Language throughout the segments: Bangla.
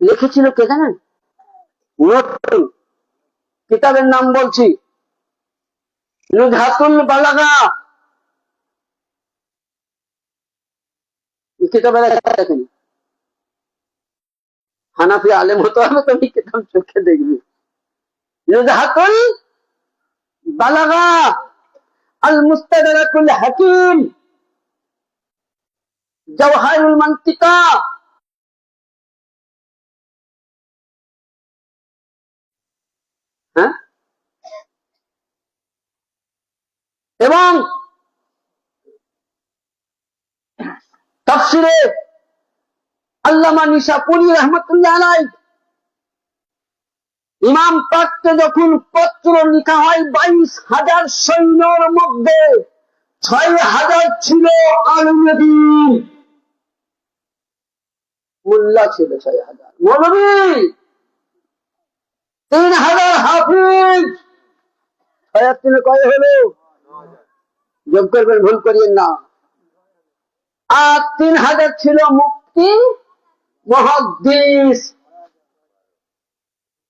লিখেছিল কে জানেন? নতুন কিতাবের নাম বলছি, নুজহাতুল বালাগা। কিতাবের দেখেন, হানাফি আলেম হতে হবে তুমি কিতাব চোখে দেখবি। নুজহাতুল বালাগা আল মুস্তাদরাকুল হাকিম জাওহারুল মান্তিকা। হ্যাঁ, এবং তাফসিরে আল্লামা নিশাপুরী রহমতুল্লাহ আলাইহি, ইমাম পাককে যখন পত্র লেখা হয় 22,000 সৈন্যর মধ্যে 6,000 ছিল আলমগীর, মোল্লা ছিল 6,000, মৌলভী 3,000 হাফিজ। 6,000 কয় হলো? যোগ করবেন, ভুল করিয়েন না। আর 3,000 ছিল মুফতি মুহাদ্দিস।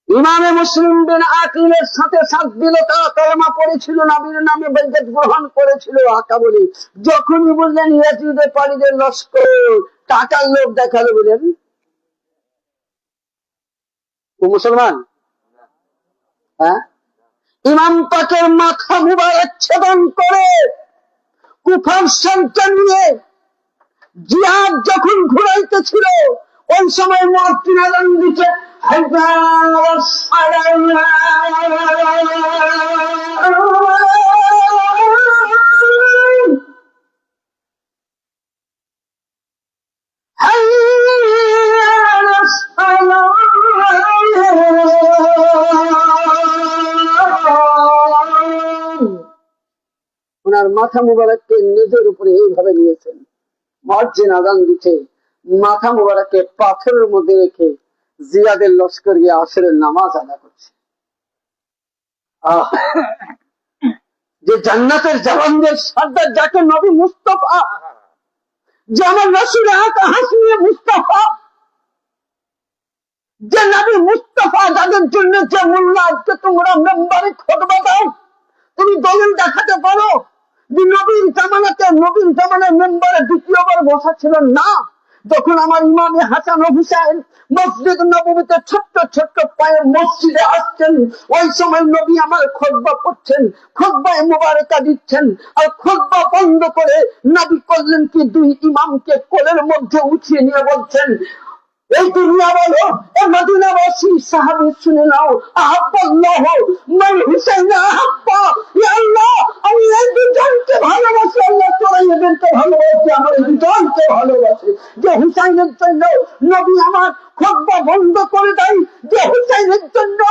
ইমামে মুসলিম বিন আকিলের সাথে সাথ দিল, তারা কলেমা পড়েছিল, নবীর নামে বাইয়াত গ্রহণ করেছিল। আকা বলি যখনই বললেন ইয়াজিদে পারিদের লস্কর টাকার লোভ দেখালো, বলেন ও মুসলমান। হ্যাঁ, ইমাম পাকের মাথা মুবারক ছেদন করে কুফার সন্তান নিয়ে জিহাদ যখন ঘুরাইতেছিল, ওই সময় মুয়াজ্জিন আযান দিতে ওনার মাথা মুবারককে নিজের উপরে এইভাবে নিয়েছেন। মুয়াজ্জিন আযান দিতে মাথা মুবারককে পাথরের মধ্যে রেখে জিয়াদের লস্কর গিয়ে আসরের নামাজ আদা করছে। যে জান্নাতের জওয়ানদের সর্দার, যাকে নবী মুস্তাফা, যে আমার রাসূল হাসমিয়ে মুস্তাফা, যে নবী মুস্তাফা, যাদের জন্য যে মোল্লা আজকে তোমরা মেম্বারে খুতবা দাও, তুমি দলিল দেখাতে পারো যে নবীর জামানায় মেম্বারে দ্বিতীয়বার বসা ছিল না। যখন আমার ইমামে হাসান ও হুসাইন মসজিদ নববীতে ছোট্ট ছোট্ট পায়ে মসজিদে আসছেন, ওই সময় নবী আমার খুতবা পড়ছেন, খুতবায় মুবারকা দিচ্ছেন। আর খুতবা বন্ধ করে নবী করলেন কি, দুই ইমামকে কোলের মধ্যে উঠিয়ে নিয়ে বলছেন, এই দুনিয়া বলো, এ মদিনাবাসী সাহাবী শুনে নাও, আহাব্বাল্লাহ মান হুসাইন আহাব্বা, ইয়া আল্লাহ আমি এই দুজনকে ভালোবাসি, আল্লাহ তোরা এদেরকে ভালোবাসি, আমার দুজনকে ভালোবাসি। যে হুসাইনের জন্য নবী আমার খুতবা বন্ধ করে দেয়, যে হুসাইনের জন্য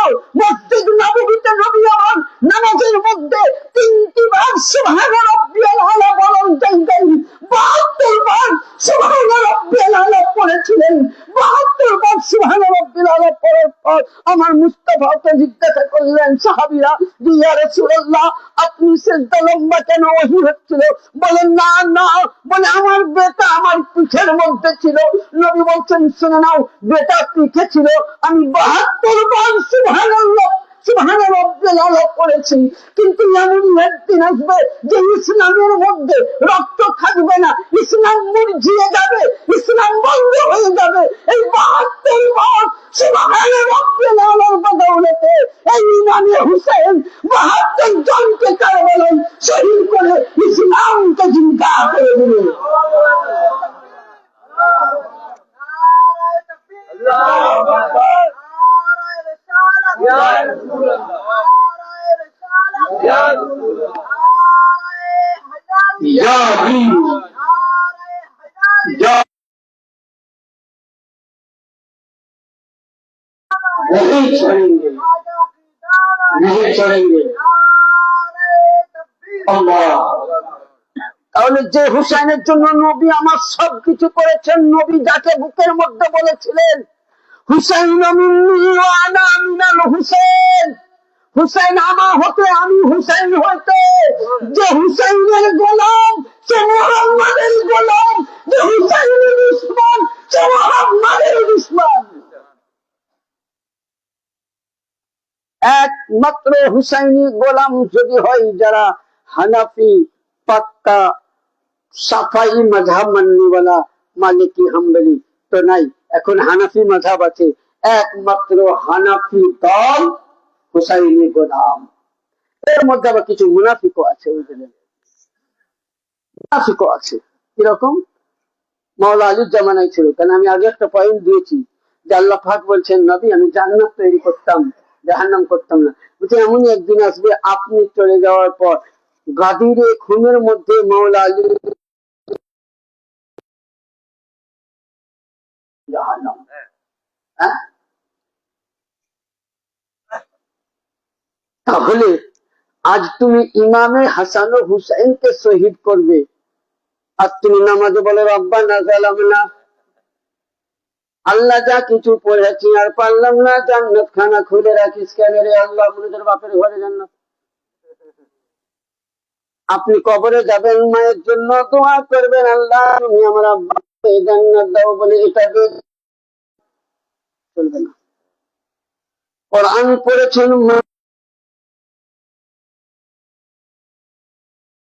মসজিদ নববীতে নবী আমার নামাজের মধ্যে 3টি বার সুবহান রাব্বিয়াল আলা বলেন, 72 বার সুবহান রাব্বিয়াল আলা পড়েছিলেন। 72 বার সুবহান রাব্বিয়াল আলা পড়ার পর আমার মুস্তাফাকে জিজ্ঞাসা করলেন সাহাবীরা, ইয়া রাসূলুল্লাহ আপনি সিজদা লম্বা কেন? ওহী হচ্ছিল। বলেন না না, বলে আমার বেটা আমার পিঠের মধ্যে ছিল। নবী বলছেন শুনে নাও, বেটা পিঠে ছিল, আমি 72 বার সুবহানাল্লাহ সুবহান রাব্বিয়াল আলা পড়েছি। কিন্তু এমন একদিন আসবে যে ইসলামের মধ্যে রক্ত থাকবে না, ইসলাম মুরঝিয়ে যাবে, ইসলাম বন্ধ হয়ে যাবে। এই 72 বার সুবহান রাব্বিয়াল আলার বদৌলতে এই ইমামে হুসাইন 72 জনকে কারবালায় শহীদ করে ইসলামকে জিন্দা করে দিলেন। আল্লাহু আকবার। ইয়া রাসূলুল্লাহ, ইয়া রাসূলুল্লাহ, ইয়া ইয়া नहीं छोड़ेंगे, नहीं छोड़ेंगे। তাহলে যে হুসাইনের জন্য নবী আমার সবকিছু করেছেন, নবী যাকে বুকের মধ্যে বলেছিলেন হুসাইন মিন্নি ওয়া আনা মিনাল হুসাইন, হুসাইন আমার হতে আমি হুসাইন হইতে, যে হুসাইনের গোলাম সে মুহাম্মাদের গোলাম, যে হুসাইনের দুশমন সে মুহাম্মাদের দুশমন। একমাত্র হুসাইনি গোলাম যদি হয় যারা হানাফি পাক্কা সাফাই মাযহাব মাননেওয়ালা মালিকি হাম্বলি তো নাই, এখন হানাফি মাযহাব আছে, একমাত্র হানাফি দল হুসাইনি গোলাম। এর মধ্যে আবার কিছু মুনাফিকও আছে, বুঝলেন, মুনাফিকও আছে। কিরকম? মাওলা আলীর জামানায় ছিল। কেন আমি আগে একটা পয়েন্ট দিয়েছি যে আল্লাহ পাক বলছেন, নবী আমি জান্নাত তৈরি করতাম, জাহান্নাম করতাম না। বলছে এমনই একদিন আসবে আপনি চলে যাওয়ার পর গাদিরে খুনের মধ্যে মাওলা আলী জাহান্নাম। হ্যাঁ, তাহলে আজ তুমি ইমামে হাসান ও হুসাইনকে শহীদ করবে, আর তুমি নামাজে বলে রব্বানা যালামনা, আল্লাহ যা কিছু পড়েছি আর পারলাম না, জান্নাত খানা খুলে রাখিস কেন রে আল্লাহ, মনে বাপের ঘরে জান্নাত। আপনি কবরে যাবেন, মায়ের জন্য দোয়া করবেন, আল্লাহ তুমি আমার আব্বাকে জান্নাত দাও বলে, এটাকে চলবে না। কোরআন পড়েছেন,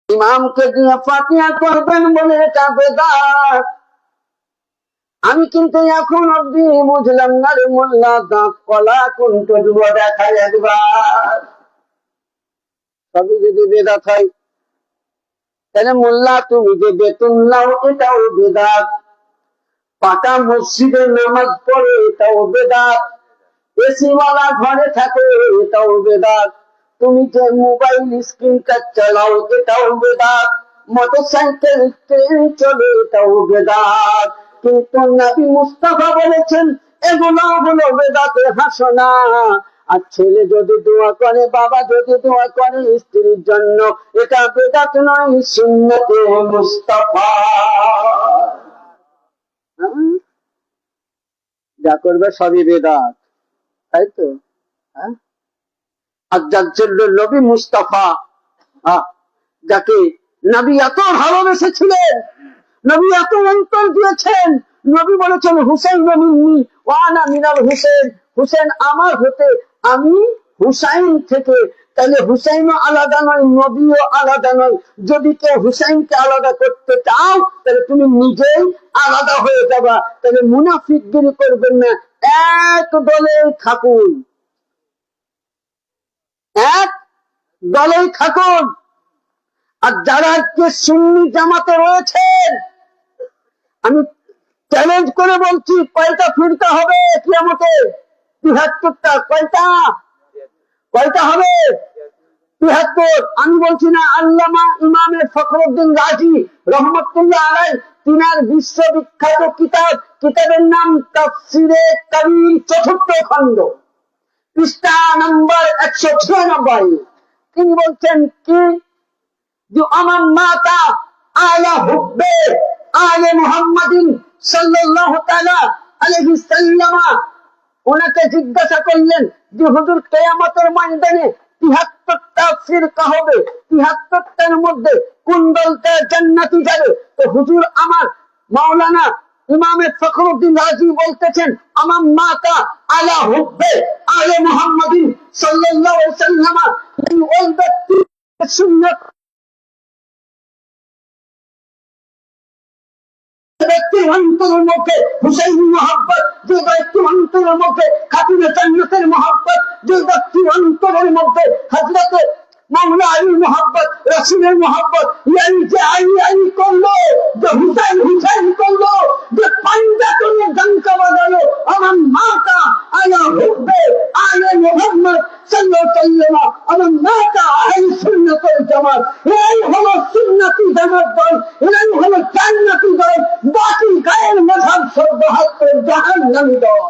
ইমামকে দিয়ে ফাতিহা করবেন বলে, এটা বেদাত। আমি কিন্তু এখন অব্দি বুঝলাম না রে মোল্লা, দাঁত কলা কোনটা দিব দেখায় একবার। সবই যদি বেদাত হয়, তাহলে মোল্লা তুমি যে বেতন নাও এটাও বেদাত, পাকা মসজিদে নামাজ পড়ে এটাও বেদাত, এসিওয়ালা ঘরে থাকে এটাও বেদাত, তুমি যে মোবাইল স্ক্রিন টাচ চালাও এটাও বেদাত, মোটরসাইকেল ট্রেন চলে এটাও বেদাত। কিন্তু নবী মুস্তাফা বলেছেন এগুলো হলো বেদাতের হাসনা। আর ছেলে যদি দোয়া করে, বাবা যদি দোয়া করে স্ত্রীর জন্য, এটা বেদাত নয়, সুন্নতে মুস্তাফা। যা করবে সবই বেদাত, তাই তো? হ্যাঁ, আর যার জন্য নবী মুস্তাফা, যাকে নবী এত ভালোবেসেছিলেন, নবী এত অন্তর দিয়েছেন, নবী বলেছেন হুসাইন মিন্নি ওয়া আনা মিনাল হুসেন, হুসেন আমার হতে, আমি হুসাইন থেকে। তাহলে হুসাইনও আলাদা নয়, নবীও আলাদা নয়। যদি কেউ হুসাইনকে আলাদা করতে চাও, তাহলে তুমি নিজেই আলাদা হয়ে যাবা। তাহলে মুনাফিকগিরি করবেন না, এক দলে থাকুন, এক দলে থাকুন। আর যারা আজকে সুন্নি জামাতে রয়েছেন, আমি চ্যালেঞ্জ করে বলছি, কয়টা ফিরকা হবে কিয়ামতে? ৭৩টা। কয়টা হবে? ৭৩। আমি বলছি না, আল্লামা ইমামে ফখরুদ্দিন রাজি রহমতুল্লাহ আলাইহি, তিনার বিশ্ববিখ্যাত কিতাবের নাম তাফসিরে কাবীর, ৪র্থ খণ্ড, পৃষ্ঠা নম্বর ১৯৬। তিনি বলছেন কি, যে আমার মাতা আলা হুব্বে আলে মুহাম্মাদিন সাল্লাল্লাহু তাআলা আলাইহি সাল্লাম, ওনাকে জিজ্ঞাসা করলেন যে হুজুর কিয়ামতের ময়দানে ৭৩টা ফিরকা হবে, ৭৩টার মধ্যে কোন দলটা জান্নাতে যাবে? তো হুজুর আমার মাওলানা ইমামে ফখরুদ্দিন রাজি বলতেছেন, আমার মাতা আলা হুব্বে আলে মুহাম্মাদিন সাল্লাল্লাহু আলাইহি সাল্লাম, ওই ব্যক্তি সুন্নাত ব্যক্তির অন্তরের মধ্যে হুসাইনি মহব্বত, যে ব্যক্তির অন্তরের মধ্যে খাতুনে জান্নাতের মহব্বত, যে ব্যক্তির অন্তরের মধ্যে হযরতে মাওলা আলীর মহব্বত, রাসূলের মহব্বত, ইয়ানি যে আলী করলো, যে হুসাইন করলো, যে পাঞ্জাতনে ডঙ্কা বাজালো, আমার মাতা আলা হুব্বে আলে মুহাম্মদ সাল্লাল্লাহু আলাইহি ওয়াসাল্লাম, আমার মাতা আহলে সুন্নাত ওয়াল জামাত, এই হলো সুন্নতি জামাত দল, এই হলো জান্নাতি দল। বাকি গায়ের মাযহাব সব ৭২ জাহান্নামী দল।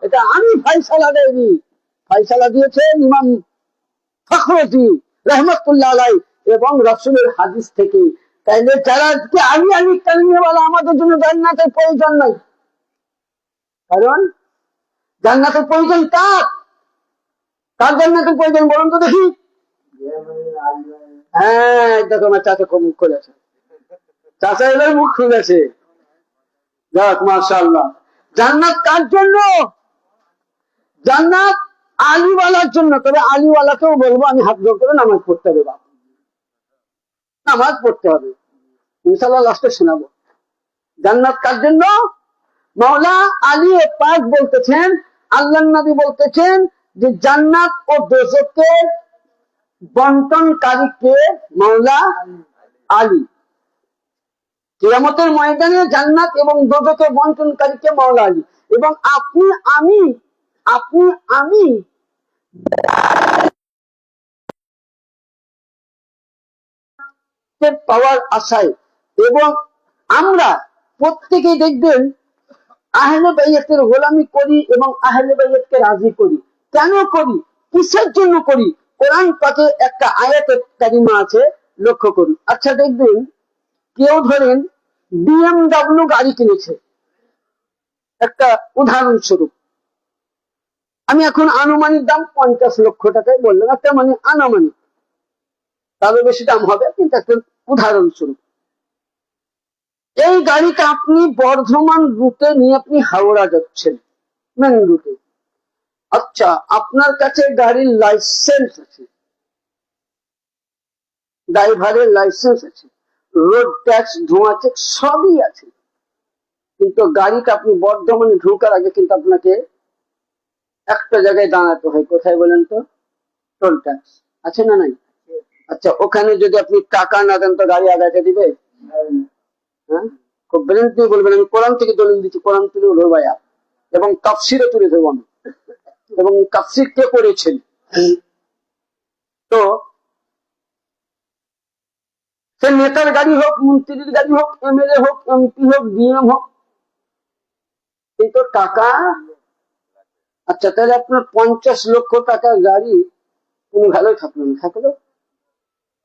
এটা আমি ফয়সালা দেইনি, ফয়সালা দিয়েছেন ইমাম ফখরুদ্দিন রহমতুল্লাহ আলাইহি এবং রাসূলের হাদিস থেকে। তাইলে যারা আলী কালিমাওয়ালা, আমাদের জন্য জান্নাতের প্রয়োজন নাই। কারণ জান্নাতের প্রয়োজন কার? কার জান্নাতের প্রয়োজন বলুন তো দেখি? হ্যাঁ, দেখো আমার চাচা মুখ খুলেছে, চাচা এবার মুখ খুলেছে। যাক মাশাআল্লাহ। জান্নাত কার জন্য? জান্নাত আলিওয়ালার জন্য। তবে আলিওয়ালাকেও বলবো আমি হাত জোর করে নামাজ পড়তে হবে, বাবা নামাজ পড়তে হবে, ইনশাল্লাহ লাস্টে শোনাবো। জান্নাত কার জন্য? মাওলা আলী পাক বলতেছেন, আল্লাহ নবী বলতেছেন যে জান্নাত ও দোজখের বন্টনকারীকে মাওলা আলী। কিয়ামতের ময়দানে জান্নাত এবং দোজখের বন্টনকারীকে মাওলা আলী। এবং আপনি আমি পাওয়ার আশায়, এবং আমরা প্রত্যেকেই দেখবেন আহলে বাইতের গোলামি করি এবং আহলে বাইতকে রাজি করি। কেন করি, কিসের জন্য করি? কোরআন পাকে একটা আয়াতে কারিমা আছে, লক্ষ্য করুন। আচ্ছা দেখবেন, কেউ ধরেন BMW গাড়ি কিনেছে, একটা উদাহরণস্বরূপ, আমি এখন আনুমানিক দাম 50 লক্ষ টাকায় বললাম, একটা মানে আনুমানিক, তারও বেশি দাম হবে, কিন্তু একটা উদাহরণস্বরূপ। এই গাড়িটা আপনি বর্ধমান রুটে নিয়ে আপনি হাওড়া যাচ্ছেন, মেন রুটে। আচ্ছা, আপনার কাছে গাড়ির লাইসেন্স আছে, ড্রাইভারের লাইসেন্স আছে, রোড ট্যাক্স, ধোঁয়া ট্যাক্স সবই আছে, কিন্তু গাড়িটা আপনি বর্ধমানে ঢোকার আগে কিন্তু আপনাকে একটা জায়গায় দাঁড়াতে হয়। কোথায় বলেন তো? টোল ট্যাক্স আছে না নাই? আচ্ছা, ওখানে যদি আপনি টাকা না দেন তো গাড়ি আগাতে দিবে? হ্যাঁ, খুব ব্রেন দিয়ে বলবেন আমি কোরআন থেকে দলিল দিচ্ছি, কোরআন তুলে ধরবো ভাইয়া, এবং তাফসিরে তুলে ধরবো আমি, এবং তাফসির কে করেছেন। তো সে নেতার গাড়ি হোক, মন্ত্রীর গাড়ি হোক, MLA হোক, MP হোক, DM হোক, কিন্তু টাকা। আচ্ছা, তাহলে আপনার 50 লক্ষ টাকার গাড়ি কোনো ভালোই থাকলো না, থাকলো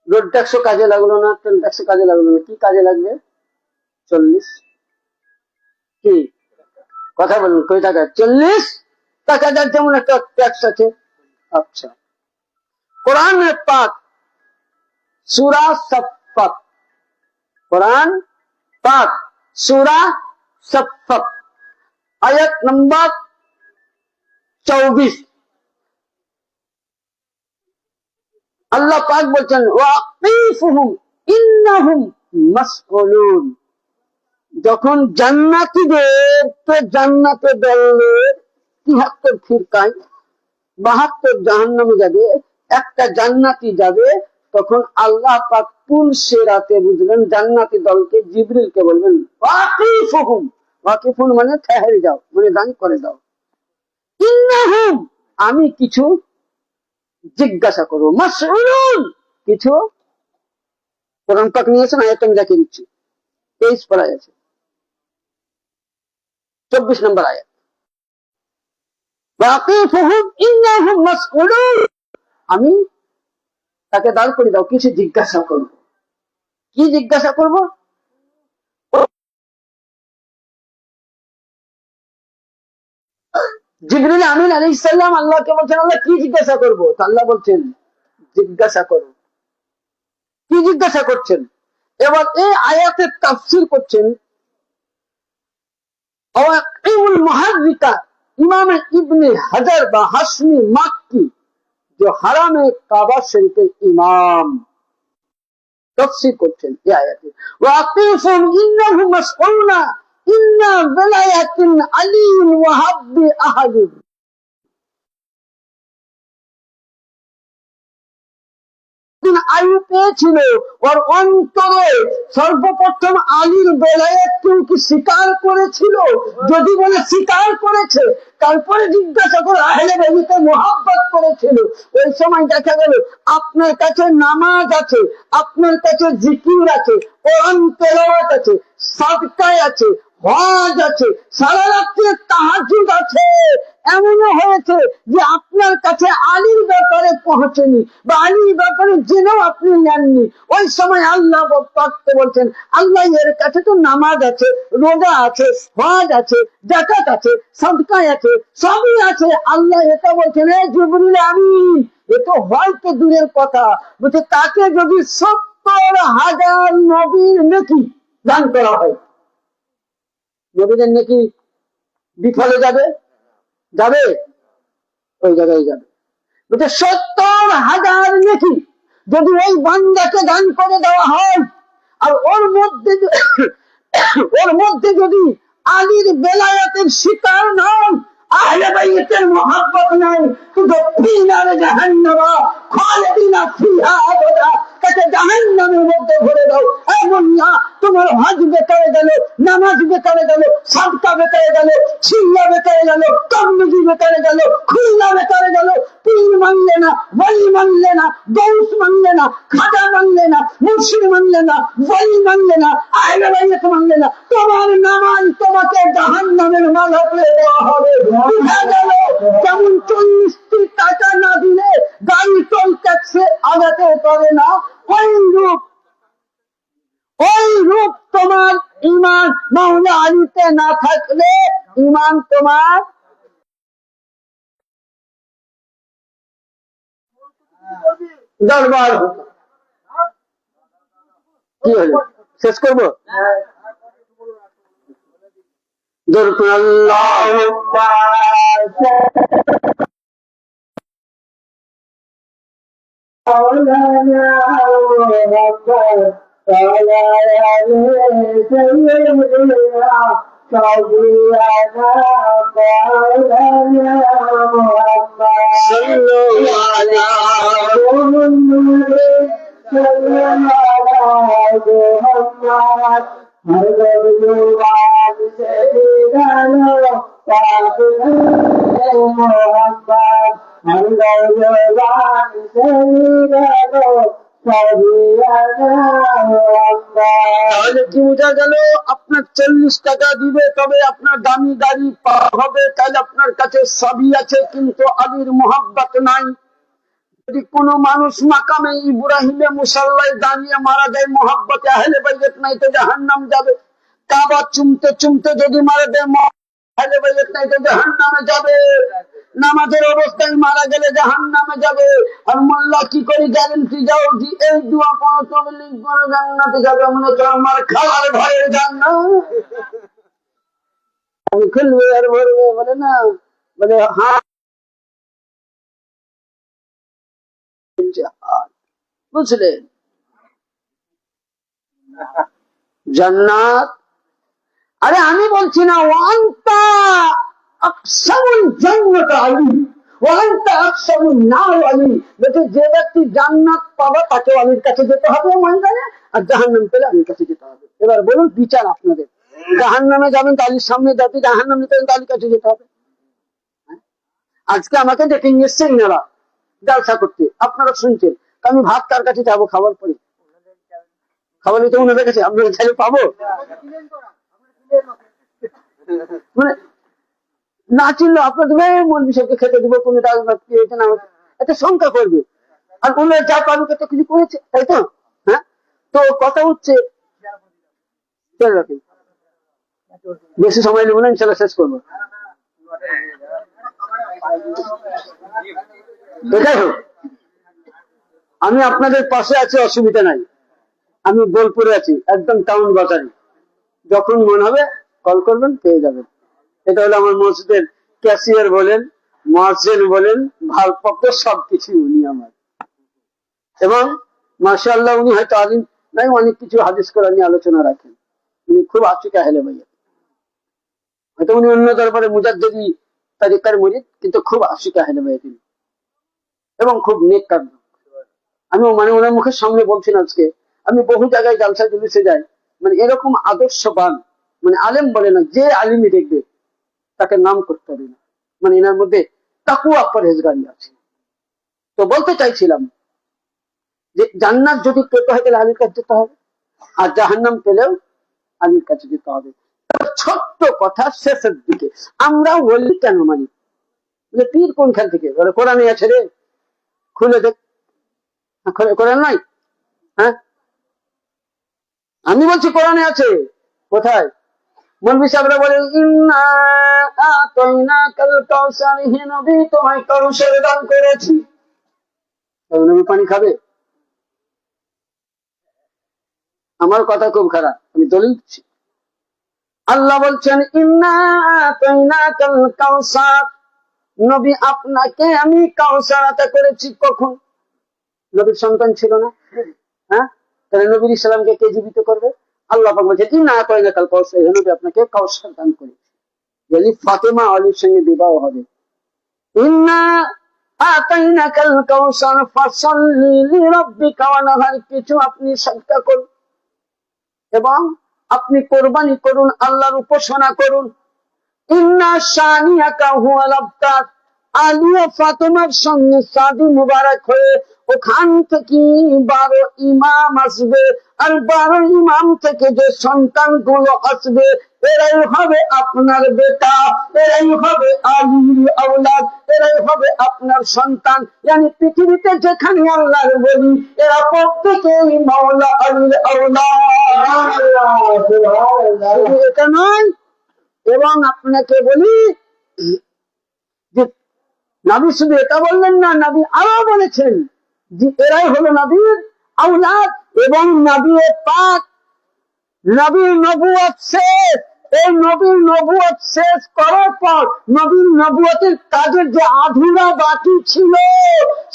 রোড ট্যাক্সও কাজে লাগলো না, ট্রেন ট্যাক্সও কাজে লাগলো না, কি কাজে লাগবে? 40 কি কথা বলুন, কই টাকা? 40 টাকা, যার যেমন একটা ট্যাক্স আছে। আচ্ছা, কোরআন পাক সূরা সাফফাত, কোরআন পাক সূরা সাফফাত আয়াত নম্বর 24, আল্লাহ পাক বলছেন ওয়াকিফুহুম ইন্নাহুম মাসউলুন। যখন জান্নাতীদেরকে জান্নাতে বললে 73 ফিরকায় 72 জাহান্নামে যাবে, একটা জান্নাতি যাবে, তখন আল্লাহ পাক পুলসে রাতে বুঝলেন জান্নাতি দলকে জিবরিলকে বলবেন ওয়াকিফুহুম, ওয়াকিফুন মানে ঠেহরে যাও, মানে দাঁড় করে দাও, ইন্নাহুম আমি কিছু জিজ্ঞাসা করবো, মাসউলুন কিছু। কোরআন পাক নিয়েছেন, আয়াত আমি দেখিয়ে দিচ্ছি, 23 পড়ায় আছে, 24 নম্বর আয়াত। ওয়াকিফুহুম ইন্নাহুম মাসউলুন, আমি তাকে দাঁড় করে দাও, কিছু জিজ্ঞাসা করব। কি জিজ্ঞাসা করব? জিবরিল আমিন আলাইহিস সালাম আল্লাহকে বলছেন আল্লাহ কি জিজ্ঞাসা করব? আল্লাহ বলছেন জিজ্ঞাসা করো। কি জিজ্ঞাসা করছেন? এবার এই আয়াতের তাফসীর করছেন আওয়াকিউল মুহাদ্দিকা ইমাম ইবনে হাজার বা হাশমি মাক্কি, जो हरामे काबा शरीफের ইমাম, তাফসীর করছেন এই আয়াতে ওয়াকিফুন ইন্নাহুম মাসউলুনা ইন্না ওয়ালায়াতিন আলিয়্যুন ওয়া হাব্বি আহাদি। আয়ু পেয়েছিল, ওর অন্তরে সর্বপ্রথম আলীর বেলায়েত কেউ কি স্বীকার করেছিল? যদি বলে স্বীকার করেছে, তারপরে জিজ্ঞাসা করে আহলে বাইতে মুহাব্বত করেছিল। ওই সময় দেখা গেল আপনার কাছে নামাজ আছে, আপনার কাছে জিকির আছে, কোরআন তেলাওয়াত আছে, সাদকায় আছে, হজ আছে, সারা রাত্রে তাহাজ্জুদ আছে, এমনও হয়েছে যে আপনার কাছে আলীর ব্যাপারে পৌঁছেনি বা আলীর ব্যাপারে জেনেও আপনি নেননি। ওই সময় আল্লাহ বলছেন আল্লাহ এর কাছে তো নামাজ আছে, রোজা আছে, হজ আছে, যাকাত আছে, সাদকায় আছে, সবই আছে। আল্লাহ এটা বলছেন এ জিবরিল আমিন, এ তো হয়তো দূরের কথা, বলছে তাকে যদি 70,000 নবীর নেকি দান করা হয়, নবীদের নেকি বিফলে যাবে? যাবে? ওই জায়গায় যাবে। 70,000 নেকি যদি ওই বান্দাকে দান করে দেওয়া হয়, আর ওর মধ্যে যদি আলীর বেলায়েতের শিকার নয়, আহলে বাইতের মুহাব্বত নাই, শুধু ফিনার জাহান্নামা খালিদিনা ফিহা আবাদা, তাকে জাহান্নামের মধ্যে ভরে দাও। এমন না তোমার হজ বেকারে গেল, নামাজ বেকারে গেল, সাদকা বেকারে গেল, সিল্লা বেকারে গেল, তাবলীগি বেকারে গেল, খুলনা বেকারে গেল, পীর মানলে না, ওয়ালি মানলে না, গৌস মানলে না, খাজা মানলে না, মুর্শিদ মানলে না, ওয়ালি মানলে না, আহলে বাইত মানলে না, তোমার নামাজ তোমাকে জাহান্নামের মালা করে দেওয়া হবে। বুঝা গেল যেমন 40টি টাকা না দিলে গাড়ি টোল ট্যাক্সে আগাতে পারে না, ওই রূপ তোমার ইমান মাওলা আলীতে না থাকলে ইমান তোমার দরবার হতো। কি হলো, শেষ করবো? তাহলে কি বোঝা গেল? আপনার 40 টাকা দিবে তবে আপনার দামি গাড়ি পাওয়া হবে, তাহলে আপনার কাছে সবই আছে কিন্তু আলীর মোহাব্বত নাই। যদি কোন মানুষ মাকামে ইব্রাহিমে মুসাল্লায় দাঁড়িয়ে মারা যায়, মোহাব্বতে আহলে বাইত নাই তো জাহান্নাম যাবে। কাবা চুমতে চুমতে যদি মারা যায়, আহলে বাইত নাই তো জাহান্নামে যাবে। নামাজের অবস্থায় মারা গেলে জাহান্নামে যাবে। আর মোল্লা কি করে গ্যারেন্টি যাও যে এই দোয়া পড়ো তবে লিখবো জান্নাতে যাবে? মনে হচ্ছে আমার খাওয়ার ভয়ে জান্নাত আমি খুলবে আর ভরবে, বলে না, বলে হ্যাঁ। বুঝলেন? জান্নাত। আরে আমি বলছি না ওয়ান্তা আকসামুল জান্নাত আলী ওয়ান্তা আকসামুন নার আলী, যে ব্যক্তি জান্নাত পাবে তাকে আলীর কাছে যেতে হবে ময়দানে, আর জাহান্নাম পেলে আলীর কাছে যেতে হবে। এবার বলুন বিচার আপনাদের, জাহান্নামে যাবেন তো আলীর সামনে, যাতে জাহান্নাম নিতে আলীর কাছে যেতে হবে। আজকে আমাকে ডেকে নিয়ে এসছেন এনারা জালসা করতে, আপনারা শুনছেন, আমি ভাত কার কাছে যাবো? খাবার পরে খাবার নিতে ওনাদের কাছে আপনারা চাইলে পাবো? মানে না চিনলো আপনাদের মন বিষয়কে খেতে দিব, কোনটা একটা শঙ্কা করবে, আর ওনারা যা পাবে তো কিছু করেছে, তাই তো? হ্যাঁ, তো কথা হচ্ছে বেশি সময় নেব না, ইনশাল্লাহ শেষ করবো। যাই হোক, আমি আপনাদের পাশে আছি, অসুবিধা নাই। আমি বোলপুরে আছি, একদম টাউন বাজারে, যখন মন হবে কল করবেন, পেয়ে যাবেন। এটা হলো আমার মসজিদের ক্যাশিয়ার বলেন, মুয়াজ্জিন বলেন, ভারপ্রাপ্ত সবকিছু উনি আমার। এবং মাশাআল্লাহ উনি হয়তো আলিম নাই, অনেক কিছু হাদিস কোরআন নিয়ে আলোচনা রাখেন। উনি খুব আশিক আহলে বাইত, হয়তো উনি অন্য দরবারে মুজাদ্দিদি তারিকার মুরিদ, কিন্তু খুব আশিক আহলে বাইত এবং খুব নেককার। আমি মানে ওনার মুখের সামনে বলছি না, আজকে আমি বহু জায়গায় জালসা জুলুসে যাই, মানে এরকম আদর্শবান, মানে আলেম বলে না, যে আলিমই দেখবে তাকে নাম করতে হবে না, মানে এনার মধ্যে তাকুয়া পরহেজগারি আছে। তো বলতে চাইছিলাম যে জান্নাত যদি পেতে হয় তাহলে আলীর কাছে যেতে হবে, আর জাহান্নাম পেলেও আলীর কাছে যেতে হবে। ছোট্ট কথা শেষের দিকে, আমরা ওলি কেন মানি? পীর কোনখান থেকে? কোরআনে আছে রে, খুলে দেখ। কোরআন নাই? হ্যাঁ, আমি বলছি কোরআনে আছে। কোথায়? মৌলভী সাহেবরা বলে ইন্না আতাইনাকাল কাউসার, হে নবী তোমায় কাউসার দান করেছি। নবী পানি খাবে? আমার কথা খুব খারাপ, আমি দলিল দিচ্ছি। আল্লাহ বলছেন ইন্না আতাইনাকাল কাউসার, নবী আপনাকে আমি কাউসার আতা করেছি কখন? নবীর সন্তান ছিল না? হ্যাঁ, তাহলে নবীর ইসলামকে কে জীবিত করবে? আল্লাহ পাক বলছেন ইন্না আতাইনাকাল কাউসার, হে নবী আপনাকে কাউসার দান করেছি। যদি ফাতেমা আলীর সঙ্গে বিবাহ হবে, ইন্না আতাইনাকাল কাউসার ফাসাল্লি লিরাব্বিকা ওয়ানহার, কিছু আপনি সাদকা করুন এবং আপনি কোরবানি করুন, আল্লাহর উপাসনা করুন। ইন্না শানিয়াকা হুয়াল আবতার, আলী ও ফাতেমার সঙ্গে শাদী মুবারক হয়ে ওখান থেকে 12 ইমাম আসবে, আর 12 ইমাম থেকে যে সন্তান গুলো আসবে এরাই হবে আপনার বেটা, এরাই হবে আলীর আওলাদ, এরাই হবে আপনার সন্তান। yani পৃথিবীতে যেখানে আল্লাহর বলি এরা প্রত্যেকেই মাওলা আলীর আওলাদ। এটা নয়, এবং আপনাকে বলি যে নবী শুধু এটা বললেন না, নবী আরো বলেছেন যে এরাই হলো নবীর আওলাদ। এবং নবী পাক, নবীর নবুয়ত শেষ, এই নবীর নবুয়ত শেষ করার পর নবীর নবুয়তের কাজের যে আধুরা বাকি ছিল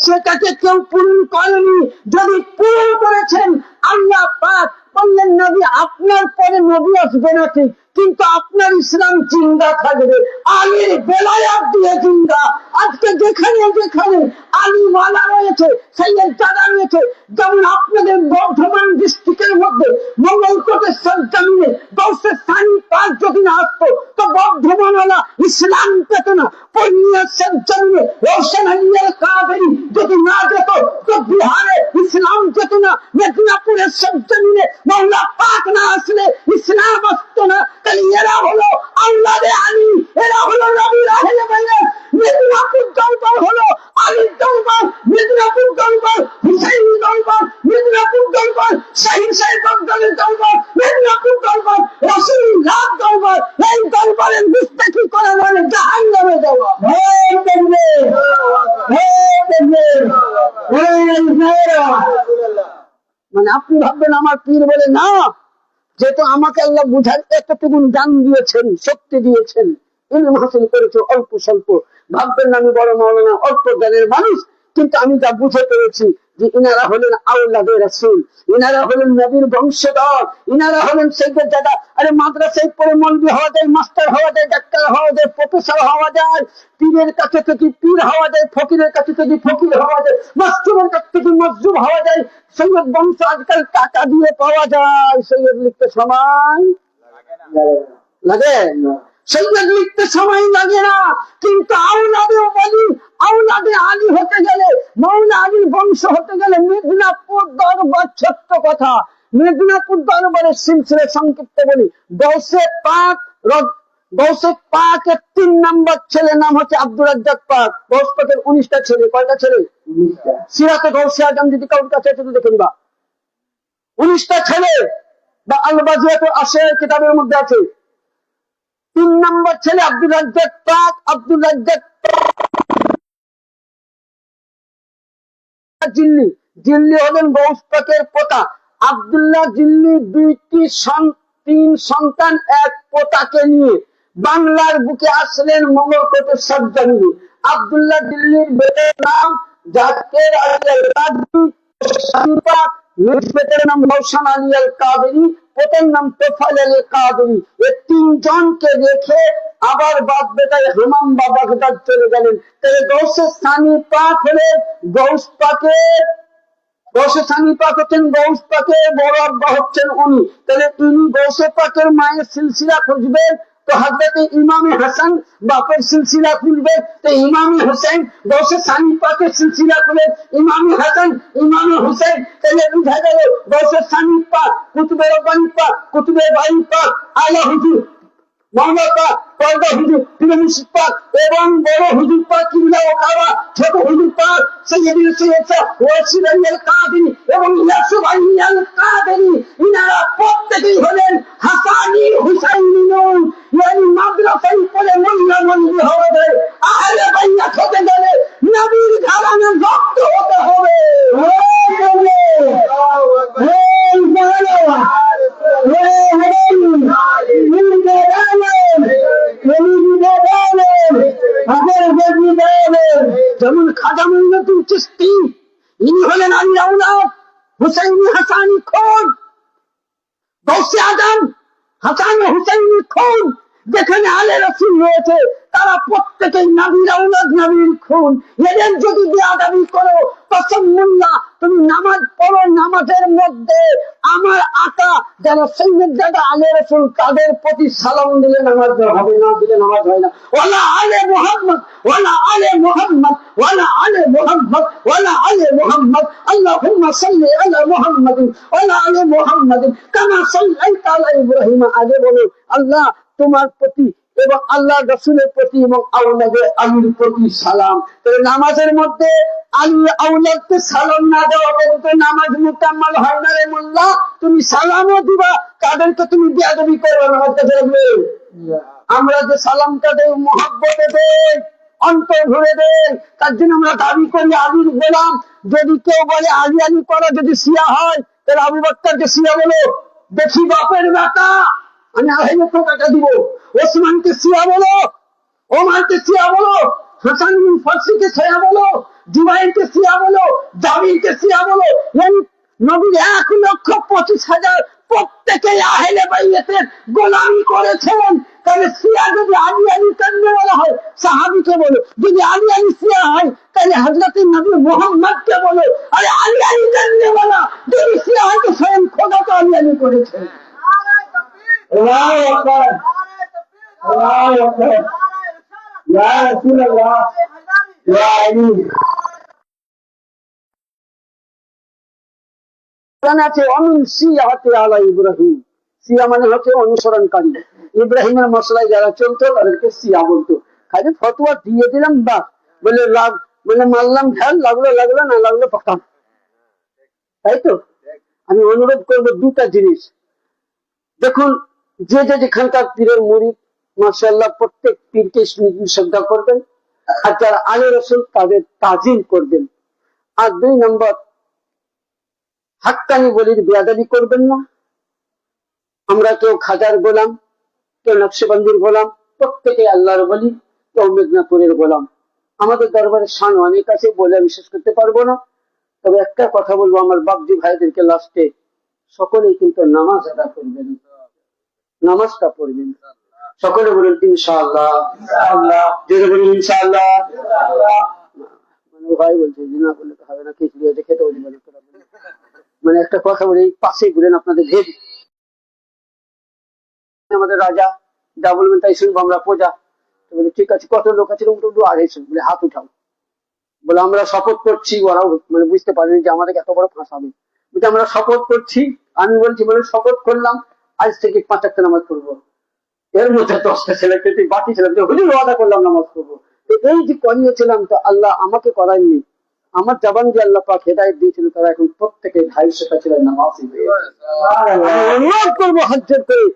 সেটাকে কেউ পূরণ করেনি। যদি পূরণ করেছেন আল্লাহ পাক বললেন নবী আপনার পরে নবী আসবে না ঠিক, কিন্তু আপনার ইসলাম জিন্দা থাকবে, আলীর বেলায়াত দিয়ে জিন্দা। আজকে যেখানে যেখানে আলীওয়ালা রয়েছে, সাইয়েদজাদা রয়েছে, যেমন আপনাদের বর্ধমান ডিস্ট্রিক্টের মধ্যে মঙ্গলকোটের সরজমিনে গৌসে সানি পাক যদি না আসতো তো বর্ধমানওয়ালা ইসলাম পেত না। পূর্ণিয়ার সরজমিনে রোশন আলী আল কাদেরী যদি না যেত তো বিহারে ইসলাম যেত না। মেদিনীপুরের সরজমিনে মওলা পাক না আসলে ইসলাম আসতো না। তাহলে এরা হলো আওলাদে আলী, এরা হলো নবীর আহলে বাইত। মেদিনীপুর দরবার হলো আলীর দরবার, মেদিনীপুর দরবার হুসাইনি দরবার, মেদিনীপুর দরবার শাহীন সাহেব আব্দুলের দরবার, মেদিনীপুর দরবার রাসূলুল্লাহ দরবার। এই দরবারের গুস্তাখি করা মানে জাহান্নামে যাওয়া। মানে আপনি ভাববেন আমার পীর বলে না, যেহেতু আমাকে আল্লাহ বুঝার এতটুকু জ্ঞান দিয়েছেন, শক্তি দিয়েছেন, ইলম হাসিল করেছে অল্প স্বল্প, ভাববেন না আমি বড় মাওলানা, অল্প জ্ঞানের মানুষ। কিন্তু আমি যা বুঝে পেরেছি যে ইনারা হলেন আওলাদে রাসূল, ইনারা হলেন নবীর বংশধর, ইনারা হলেন সাইয়েদজাদা। আরে মাদ্রাসায় পড়ে মৌলবি হওয়া যায়, মাস্টার হওয়া যায়, ডাক্তার হওয়া যায়, প্রফেসর হওয়া যায়, পীরের কাছে থেকে পীর হওয়া যায়, ফকিরের কাছে থেকে ফকির হওয়া যায়, মজদুরের কাছ থেকে মজদুর হওয়া যায়। সৈয়দ বংশ আজকাল টাকা দিয়ে পাওয়া যায়, সৈয়দ লিখতে সময় লাগে না, সৈয়দ লিখতে সময় লাগে না। কিন্তু আওলাদে বলি, আওলাদে আলী হতে গেলে, মাওলা আলীর বংশ হতে গেলে মেদিনীপুর দরবার, ছোট্ট কথা, মেদিনীপুর দরবারের সিলসিলা সংক্ষিপ্ত বলি। গৌসে পাকের 3 নম্বর ছেলে নাম হচ্ছে আব্দুর রাজ্জাক পাক। গৌস পাকের 19টা ছেলে, কয়টা ছেলে? 19টা। সিরাতে গৌসে আজম যদি কারোর কাছে আছে দেখে নিবা, 19টা ছেলে, বা আল বাজিয়াতুল আশার কিতাবের মধ্যে আছে। 3 নম্বর ছেলে আব্দুর রাজ্জাক পাক। আব্দুর রাজ্জাক জিল্লি, জিল্লি হলেন গৌস পাকের পোতা। আব্দুল্লাহ জিল্লি 3 সন্তান 1 পোতাকে নিয়ে বাংলার বুকে আসলেন মঙ্গলকোটের সরজমিনে। আব্দুল্লাহ দিল্লির বেটার নাম জাকের আলী আল কাদরি, বেটার নাম রওশন আলী আল কাদরি, পোতার নাম তোফাল আল কাদরি। এই 3 জনকে রেখে আবার বাপ বেটায় হামাম বা বাগদাদ চলে গেলেন। তাহলে গৌসে সানি পাক হলেন গৌস পাকের, গৌসে সানি পাক হচ্ছেন গৌস পাকের বড় আব্বা হচ্ছেন উনি। তাহলে তিনি গৌসে পাকের মায়ের সিলসিলা খুঁজবেন তো হযরতে ইমামে হাসান বাপের সিলসিলা খুঁজবে, তো ইমামে হুসাইন গৌসে সানি পাকের সিলসিলা খুলে ইমামে হাসান ইমামে হুসাইন। তাহলে বুঝা গেল গৌসে সানি পাক, কুতুবে রব্বানি পাক, কুতুবে বাড়ি পাক, আলা হুজুর মাওলা পাক, পর্দা হুজুর, পীর মুর্শিদ পাক এবং বড় হুজুর পাক, কিবলা ও কাবা, ছোট হুজুর পাক সৈয়দুল সৈয়দ ওয়াসিল আল কাদেরী এবং ইয়াসুফ আল কাদেরী। ইনারা প্রত্যেকেই হলেন হাসানি হুসাইনি নূর। yani মাদ্রাসায় পড়ে মোল্লা মন্দির হওয়া যায়, আহলে বাইত হতে গেলে নবীর ঘরানার ভক্ত হতে হবে। যেমন খাজা মঈনুদ্দিন চিশতি, ইনি হলেন আলীর আওলাদ, হুসাইনি হাসানি খুন, গৌসে আজম হাসান হুসাইনি খুন, যেখানে আলে রাসূল রয়েছে তারা প্রত্যেকেই নবীর আওলাদ, নবীর খুন। এদের যদি বেয়াদবি করো, কসমুল্লাহ তুমি নামাজ পড়ো, নামাজের মধ্যে আমার আকা যারা সৈয়দ দাদা আলে রাসূল তাদের প্রতি সালাম দিলে নামাজ হবে, না দিলে নামাজ হয় না। ওয়ালা আলে মুহাম্মদ, ওয়ালা আলে মুহাম্মদ, ওয়ালা আলে মুহাম্মদ, ওয়ালা আলে মুহাম্মদ, আল্লাহুম্মা সাল্লি আলা মুহাম্মাদিন ওয়ালা আলে মুহাম্মাদিন কামা সাল্লাইতা আলা ইব্রাহিম। আগে বলো আল্লাহ তোমার প্রতি এবং আল্লাহ রাসূলের প্রতি এবং আওলাদে আলীর প্রতি সালাম। তবে নামাজের মধ্যে আলী আওলাদকে সালাম না দেওয়া পর্যন্ত নামাজ মুকাম্মাল হয় না রে মোল্লা। তুমি সালামও দিবা, তাদেরকে তুমি বেয়াদবি করবে, নামাজ কাজে লাগবে। আমরা যে সালামটা দেই মহব্বতে দেই, অন্তর ভরে দেই, তার জন্য আমরা দাবি করি আলীর গোলাম। যদি কেউ বলে আলী আলী করা যদি শিয়া হয়, তাহলে আবু বকরকে শিয়া বলো, দেখি বাপের বেটা আমি 2.5 লক্ষ টাকা দিব। ওসমানকে শিয়া বলো, ওমারকে শিয়া বলো, হাসান বিন ফারসিকে শিয়া বলো, জুবাইরকে শিয়া বলো, জাবিরকে শিয়া বলো। নবীর 1,25,000 প্রত্যেকেই আহলে বাইতের গোলামি করেছেন। তাহলে শিয়া যদি আলী আলী করনে বলা হয়, সাহাবীকে বলো। যদি আলী আলী শিয়া হয়, তাহলে হযরত নবী মুহাম্মদকে বলো। আরে আলী আলী করনে বলা যদি শিয়া হয়, তো স্বয়ং খোদা তো আলী আলী করেছেন। আল্লাহু আকবার, আল্লাহু আকবার, ইয়া রাসূলুল্লাহ, ইয়া আলী। আছে অমিন শিয়াতে আলা ইব্রাহিম, শিয়া মানে হচ্ছে অনুসরণকারী। ইব্রাহিমের মশলায় যারা চলতো তাদেরকে শিয়া বলতো। খালি ফতোয়া দিয়ে দিলাম বা বলে বলে মারলাম ঢাল, লাগলো লাগলো, না লাগলো পাকাম, তাই তো। আমি অনুরোধ করবো দুটা জিনিস। দেখুন, যে যেখানকার পীরের মুরিদ মাশাআল্লাহ প্রত্যেক পীরকে শ্রদ্ধা করবেন, আর যারা আলে রাসূল তাদের তাজিম করবেন। আর 2 নম্বর, হাক্কানি বলির বেয়াদবি করবেন না। আমরা কেউ খাজার গোলাম, কেউ নকশবন্দির গোলাম, প্রত্যেকে আল্লাহর বলি, কেউ মেদিনীপুরের গোলাম। আমাদের দরবারে শান অনেক আছে, বলে আমি শেষ করতে পারবো না। তবে একটা কথা বলবো আমার বাপজি ভাইদেরকে লাস্টে, সকলেই কিন্তু নামাজ আদা করবেন, নামাজটা পড়বেন। সকলে বলুন ইনশাআল্লাহ, ইনশাআল্লাহ, জোরে বলুন ইনশাআল্লাহ। মানে ভাই বলছে যে না বললে তো হবে না, খিচুড়ি আছে খেতেও দিবেন। মানে একটা কথা বলি, পাশে ঘুরেন আপনাদের ভেদ, আমাদের রাজা যা বলবেন তাই শুনবো আমরা প্রজা। বলে ঠিক আছে, কত লোক আছে? 250 বলে হাত উঠাও। বলে আমরা শপথ করছি, ওরাও মানে বুঝতে পারেনি যে আমাদের এত বড় ফাঁসাবে। বলছে আমরা শপথ করছি। আমি বলছি বলে শপথ করলাম আজ থেকে 5 ওয়াক্ত নামাজ পড়বো। এর মধ্যে 10টা ছেলেকে বাকি ছেলে হুজুর ওয়াদা করলাম নামাজ পড়বো। এই যে করিয়েছিলাম, তো আল্লাহ আমাকে করায়নি, আমার জবান যে আল্লাহ পাক হেদায়েত দিয়েছিল, তারা এখন প্রত্যেকে 250টা ছেলে নামাজি। অনুরোধ করবো হজ্জের করে,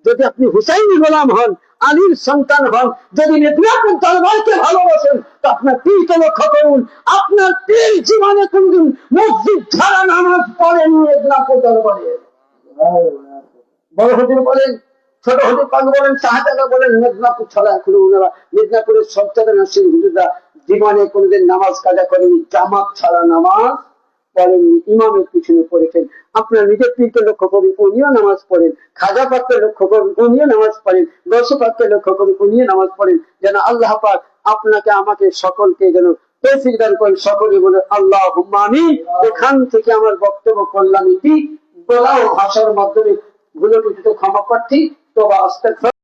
যদি আপনি হুসাইনি গোলাম হন, আলীর সন্তান হন, যদি মেদিনীপুর দরবারকে ভালোবাসেন, তো আপনার পীরকে লক্ষ্য করুন। আপনার পীর জীবনে কোনদিন মসজিদ ছাড়া নামাজ পড়েন মেদিনীপুর দরবারে। বড় হুজুর বলেন, ছোট হুজুর পাক বলেন, শাহজাদা বলেন, মেদিনীপুর ছাড়া এখনো ওনারা মেদিনীপুরের সবচেয়ে নাসির হুজুররা জীবনে কোনদিন নামাজ কাজা করেনি, জামাত ছাড়া নামাজ পড়েননি, ইমামের পিছনে পড়েছেন। আপনার নিজের পীরকে লক্ষ্য করুন, উনিও নামাজ পড়েন। খাজা পাককে লক্ষ্য করুন, উনিও নামাজ পড়েন। গৌসে পাককে লক্ষ্য করুন, উনিও নামাজ পড়েন। যেন আল্লাহ পাক আপনাকে আমাকে সকলকে যেন তৌফিক দান করেন। সকলে বলে আল্লাহুম্মা আমিন। এখান থেকে আমার বক্তব্য করলাম এটি, বলা ও ভাষার মাধ্যমে ভুলে বুঝতে ক্ষমা প্রার্থী। তওবা আস্তাগফিরুল্লাহ।